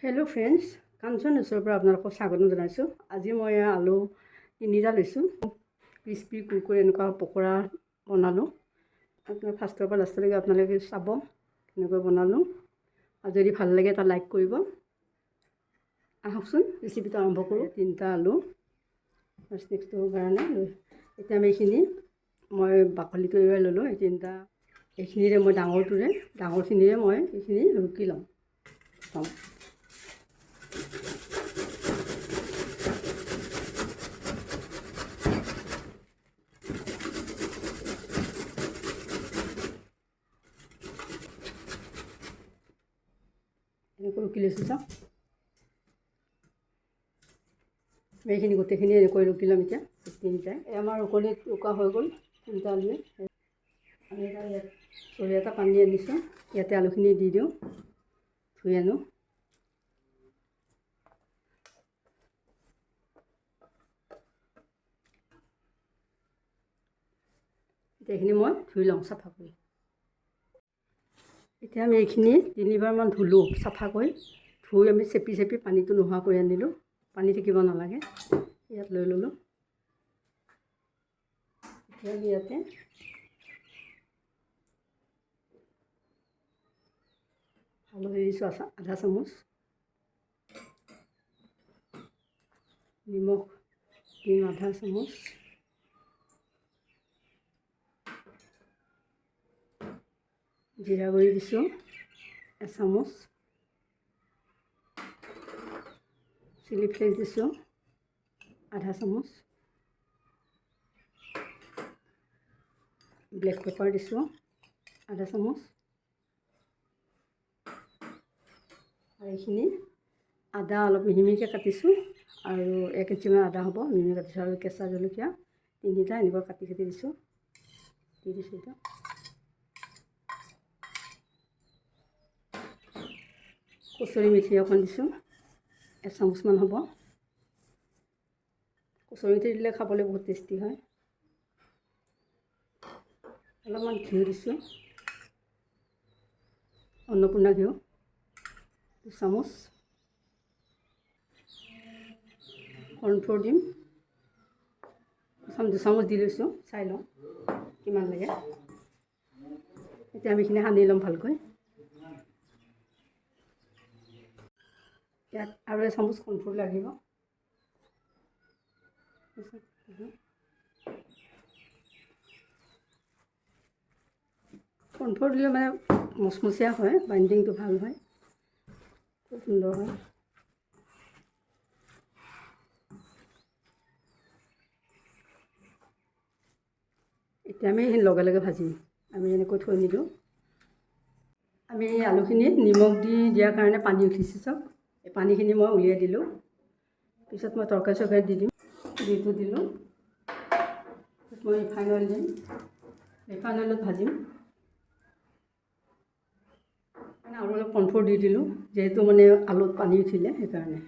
Hello' friends, কাঞ্চন নিউজৰ পৰা আপোনালোকক স্বাগতম জনাইছোঁ। আজি মই আলু 3টা লৈছোঁ। ক্ৰিস্পি কুৰকুৰি এনেকুৱা পকৰা বনালোঁ। আপোনাক ফাৰ্ষ্টৰ পৰা লাষ্টলৈকে আপোনালোকে চাব কেনেকৈ বনালোঁ। আৰু যদি ভাল লাগে এটা লাইক কৰিব। আহকচোন ৰেচিপিটো আৰম্ভ কৰোঁ। 3টা আলু নেক্সটৰ কাৰণে এতিয়া আমি এইখিনি মই বাকলিটো এৰুৱাই ল'লোঁ। এই 3টা এইখিনিৰে মই ডাঙৰখিনিৰে মই এইখিনি ৰুকি ল'ম। এনেকৈ ৰুকি লৈছোঁ চাওক। এইখিনি গোটেইখিনি এনেকৈ ৰুকি ল'ম। এতিয়া 3টাই আমাৰ ৰুকনিত ৰুকা হৈ গ'ল। 3টা আলুৱে আমি ইয়াত চৰিয়া এটা পানী আনিছোঁ। ইয়াতে আলুখিনি দি দিওঁ, ধুই আনো। এতিয়া এইখিনি মই ধুই লওঁ চাফা কৰি। এতিয়া আমি এইখিনি 3বাৰমান ধুলোঁ চাফাকৈ। ধুই আমি চেপি পানীটো নোহোৱা কৰি আনিলোঁ। পানী থাকিব নালাগে। ইয়াত লৈ ল'লোঁ। এতিয়া আমি ইয়াতে হালধি দিছোঁ আধা চামুচ, নিমখ দিম আধা চামুচ, জিৰা গুড়ি দিছোঁ এচামুচ, চিলি ফ্লেক্স দিছোঁ আধা চামুচ, ব্লেক পেপাৰ দিছোঁ আধা চামুচ, আৰু এইখিনি আদা অলপ মিহি মিহিকৈ কাটিছোঁ আৰু 1 ইঞ্চিমান আদা হ'ব মিহি কাটিছোঁ, আৰু কেঁচা জলকীয়া 3টা এনেকুৱা কাটি দিছোঁ। দি দিছোঁ এতিয়া। কচুৰি মেথি অকণ দিছোঁ, 1 চামুচমান হ'ব। কচুৰি মেথি দিলে খাবলৈ বহুত টেষ্টি হয়। অলপমান ঘিউ দিছোঁ, অন্নপূৰ্ণা ঘিউ 2 চামুচ, কৰ্ণফ্ল'ৰ দিম 2 চামুচ দি লৈছোঁ, চাই লওঁ কিমান লাগে। এতিয়া আমি এইখিনি সানি ল'ম ভালকৈ। ইয়াত আৰু 1 চামুচ কৰ্ণফ্ল'ৰ লাগিব। কৰ্ণফ্ল'ৰ দিলে মানে মচমচীয়া হয়, বাইণ্ডিংটো ভাল হয়, খুব সুন্দৰ হয়। এতিয়া আমি লগে লগে ভাজিম, আমি এনেকৈ থৈ নিদিওঁ। আমি এই আলুখিনিত নিমখ দিয়াৰ কাৰণে পানী উঠিছে চাওক। এই পানীখিনি মই উলিয়াই দিলোঁ। পিছত মই তৰকাৰী দি দিম। ঘিউটো দিলোঁ। মই ৰিফাইন অইল দিম, ৰিফাইন অইলত ভাজিম। আৰু অলপ কৰ্ণফ্ল'ৰ দি দিলোঁ, যিহেতু মানে আলুত পানী উঠিলে সেইকাৰণে।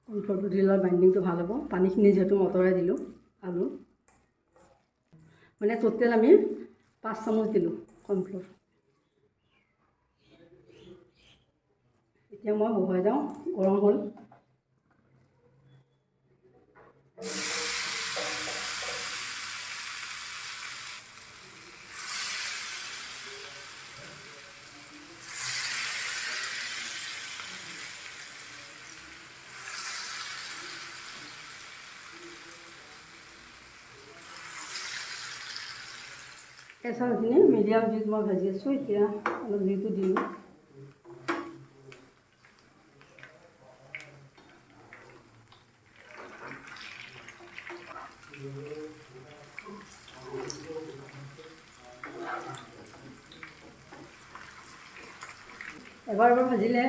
কৰ্ণফ্ল'ৰটো দিলে বাইণ্ডিংটো ভাল হ'ব। পানীখিনি যিহেতু মতৰাই দিলোঁ আলু, মানে টোটেল আমি 5 চামুচ দিলোঁ কৰ্ণফ্ল'ৰ। এতিয়া মই বহুৱাই যাওঁ, গৰম হ'ল। এই চাউলখিনি মিডিয়াম জুইত মই ভাজি আছোঁ। এতিয়া অলপ জুইটো দিলোঁ। এবাৰ ভাজিলে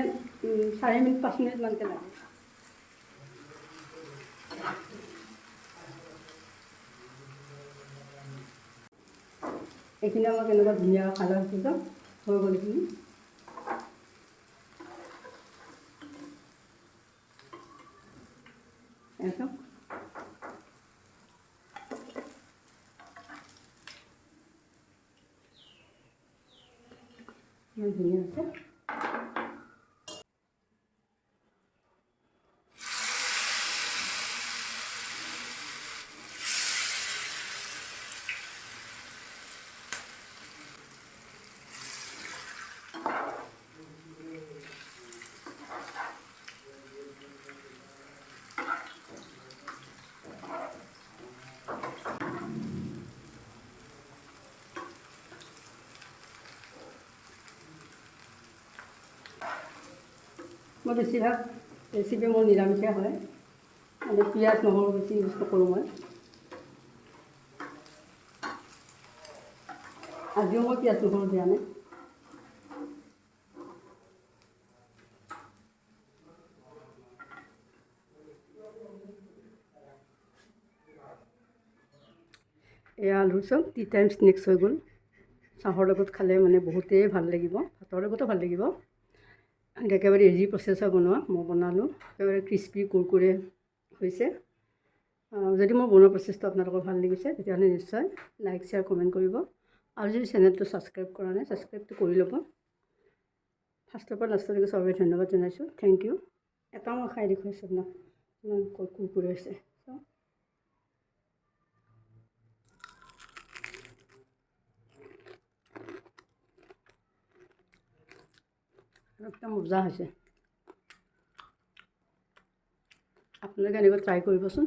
4 মিনিট 5 মিনিটমানকৈ লাগে। এইখিনি আমাৰ কেনেকুৱা ধুনীয়া কালাৰ হৈছে, হৈ গ'ল এইখিনি। একদম ধুনীয়া হৈছে। মই বেছিভাগ ৰেচিপি মোৰ নিৰামিষে হয়, মানে পিঁয়াজ নহৰু বেছি ইউজ নকৰোঁ মই। আজিও মই পিঁয়াজ নহৰু দিয়া নাই। এয়া আলুৰ চপ 3 টাইম স্নেক্স হৈ গ'ল। চাহৰ লগত খালে মানে বহুতেই ভাল লাগিব, ভাতৰ লগতো ভাল লাগিব। একেবাৰে ইজি প্ৰচেছত বনোৱা, মই বনালোঁ, একেবাৰে ক্ৰিস্পি কুৰকুৰে হৈছে। যদি মোৰ বনোৱা প্ৰচেছটো আপোনালোকৰ ভাল লাগিছে তেতিয়াহ'লে নিশ্চয় লাইক শ্বেয়াৰ কমেণ্ট কৰিব, আৰু যদি চেনেলটো ছাবস্ক্ৰাইব কৰা নাই ছাবস্ক্ৰাইবটো কৰি ল'ব। ফাৰ্ষ্টৰ পৰা লাষ্টলৈকে চবেই ধন্যবাদ জনাইছোঁ, থেংক ইউ। এটা মই খাই দেখুৱাইছোঁ আপোনাক, ইমান কুৰকুৰে হৈছে। একদম মজা হৈছে, আপোনালোকে এনেকৈ ট্ৰাই কৰিবচোন।